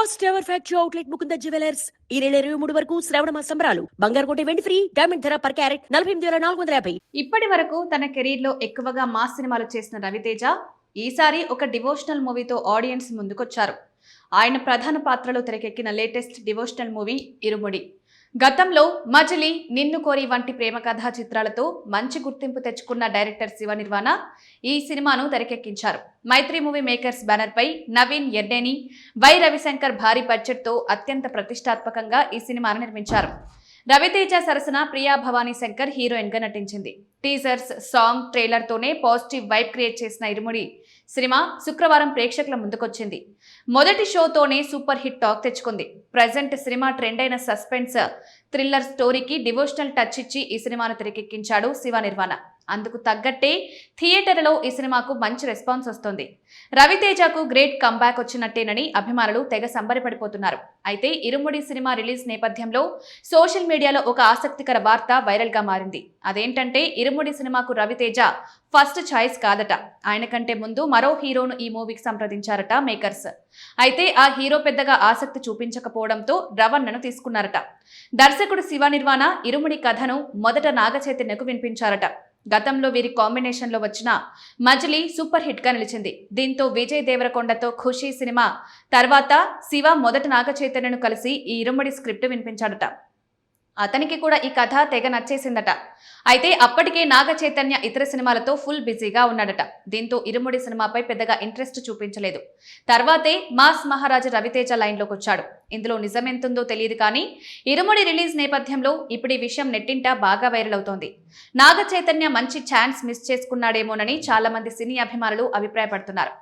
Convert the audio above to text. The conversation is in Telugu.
First ever factory outlet Mukunda jewellers ఈ నెల 23 వరకు శ్రావణ సంబరాలు. బంగారు కోటి వెండి ఫ్రీ. డైమండ్ ధర పర్ క్యారెట్ 48,450. ఇప్పటి వరకు తన కెరీర్ లో ఎక్కువగా మాస్ సినిమాలు చేసిన రవితేజ ఈసారి ఒక డివోషనల్ మూవీతో ఆడియన్స్ ముందుకొచ్చారు. ఆయన ప్రధాన పాత్రలో తెరకెక్కిన లేటెస్ట్ డివోషనల్ మూవీ ఇరుముడి. గతంలో మజిలీ, నిన్ను కోరి వంటి ప్రేమ కథా చిత్రాలతో మంచి గుర్తింపు తెచ్చుకున్న డైరెక్టర్ శివ నిర్వాణ ఈ సినిమాను తెరకెక్కించారు. మైత్రి మూవీ మేకర్స్ బ్యానర్ పై నవీన్ ఎర్నేని, వై రవిశంకర్ భారీ బడ్జెట్ తో అత్యంత ప్రతిష్టాత్మకంగా ఈ సినిమాను నిర్మించారు. రవితేజ సరసన ప్రియా భవానీ శంకర్ హీరోయిన్ గా నటించింది. టీజర్స్, సాంగ్, ట్రైలర్ తోనే పాజిటివ్ వైబ్ క్రియేట్ చేసిన ఇరుముడి సినిమా శుక్రవారం ప్రేక్షకుల ముందుకొచ్చింది. మొదటి షోతోనే సూపర్ హిట్ టాక్ తెచ్చుకుంది. ప్రజెంట్ సినిమా ట్రెండ్ అయిన సస్పెన్స్ థ్రిల్లర్ స్టోరీకి డివోషనల్ టచ్ ఇచ్చి ఈ సినిమాను తెరకెక్కించాడు శివ నిర్వాణ. అందుకు తగ్గట్టే థియేటర్లో ఈ సినిమాకు మంచి రెస్పాన్స్ వస్తోంది. రవితేజకు గ్రేట్ కంబ్యాక్ వచ్చినట్టేనని అభిమానులు తెగ సంబరపడిపోతున్నారు. అయితే ఇరుముడి సినిమా రిలీజ్ నేపథ్యంలో సోషల్ మీడియాలో ఒక ఆసక్తికర వార్త వైరల్ గా మారింది. అదేంటంటే ఇరుముడి సినిమాకు రవితేజ ఫస్ట్ చాయిస్ కాదట. ఆయన కంటే ముందు మరో హీరోను ఈ మూవీకి సంప్రదించారట మేకర్స్. అయితే ఆ హీరో పెద్దగా ఆసక్తి చూపించకపోవడంతో రవణ్ణను తీసుకున్నారట. దర్శకుడు శివ నిర్వాణ ఇరుముడి కథను మొదట నాగచైతన్యకు వినిపించారట. గతంలో వీరి కాంబినేషన్ లో వచ్చిన మజిలీ సూపర్ హిట్ గా నిలిచింది. దీంతో విజయ్ దేవరకొండతో ఖుషీ సినిమా తర్వాత శివ మొదట నాగచైతన్యను కలిసి ఈ ఇరుముడి స్క్రిప్ట్ వినిపించాడట. అతనికి కూడా ఈ కథ తెగ నచ్చేసిందట. అయితే అప్పటికే నాగ చైతన్య ఇతర సినిమాలతో ఫుల్ బిజీగా ఉన్నాడట. దీంతో ఇరుముడి సినిమాపై పెద్దగా ఇంట్రెస్ట్ చూపించలేదు. తర్వాతే మాస్ మహారాజా రవితేజ లైన్లోకి వచ్చాడు. ఇందులో నిజమెంతుందో తెలియదు కానీ ఇరుముడి రిలీజ్ నేపథ్యంలో ఇప్పుడు ఈ విషయం నెట్టింట బాగా వైరల్ అవుతోంది. నాగ చైతన్య మంచి ఛాన్స్ మిస్ చేసుకున్నాడేమోనని చాలా మంది సినీ అభిమానులు అభిప్రాయపడుతున్నారు.